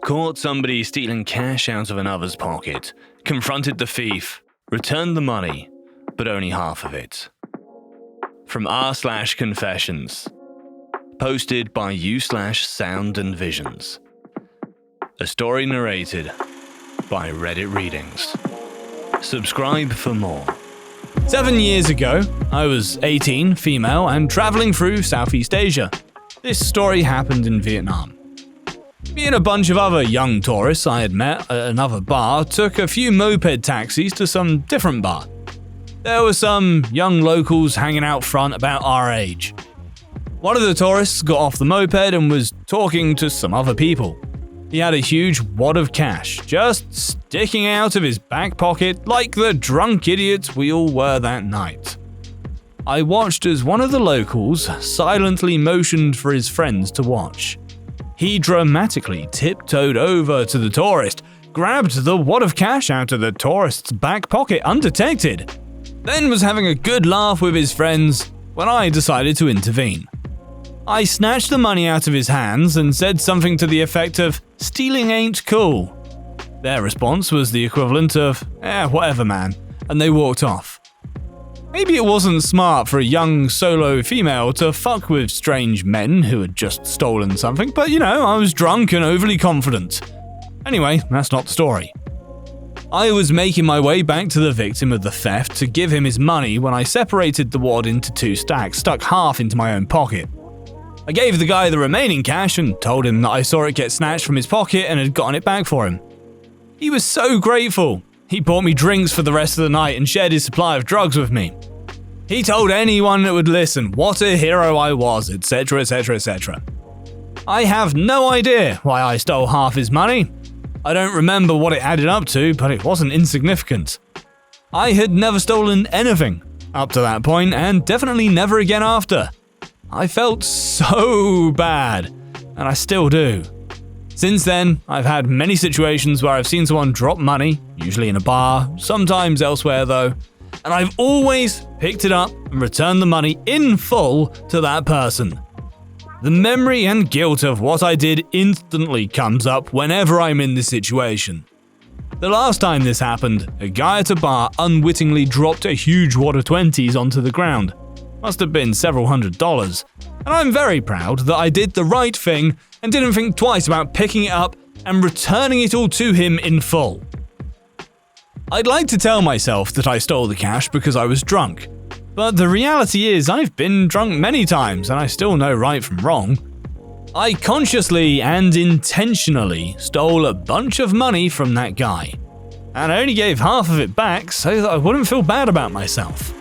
caught somebody stealing cash out of another's pocket, confronted the thief, returned the money, but only half of it. From r/confessions. Posted by u/soundsandvisions. A story narrated by Reddit Readings. Subscribe for more. 7 years ago, I was 18, female, and traveling through Southeast Asia. This story happened in Vietnam. Me and a bunch of other young tourists I had met at another bar took a few moped taxis to some different bar. There were some young locals hanging out front about our age. One of the tourists got off the moped and was talking to some other people. He had a huge wad of cash just sticking out of his back pocket like the drunk idiots we all were that night. I watched as one of the locals silently motioned for his friends to watch. He dramatically tiptoed over to the tourist, grabbed the wad of cash out of the tourist's back pocket undetected, then was having a good laugh with his friends when I decided to intervene. I snatched the money out of his hands and said something to the effect of, "Stealing ain't cool." Their response was the equivalent of, whatever man, and they walked off. Maybe it wasn't smart for a young solo female to fuck with strange men who had just stolen something, but I was drunk and overly confident. Anyway, that's not the story. I was making my way back to the victim of the theft to give him his money when I separated the wad into 2 stacks, stuck half into my own pocket. I gave the guy the remaining cash and told him that I saw it get snatched from his pocket and had gotten it back for him. He was so grateful. He bought me drinks for the rest of the night and shared his supply of drugs with me. He told anyone that would listen what a hero I was, etc, etc, etc. I have no idea why I stole half his money. I don't remember what it added up to, but it wasn't insignificant. I had never stolen anything up to that point, and definitely never again after. I felt so bad, and I still do. Since then, I've had many situations where I've seen someone drop money, usually in a bar, sometimes elsewhere though, and I've always picked it up and returned the money in full to that person. The memory and guilt of what I did instantly comes up whenever I'm in this situation. The last time this happened, a guy at a bar unwittingly dropped a huge wad of 20s onto the ground. Must have been several $100s, and I'm very proud that I did the right thing and didn't think twice about picking it up and returning it all to him in full. I'd like to tell myself that I stole the cash because I was drunk, but the reality is I've been drunk many times and I still know right from wrong. I consciously and intentionally stole a bunch of money from that guy, and I only gave half of it back so that I wouldn't feel bad about myself.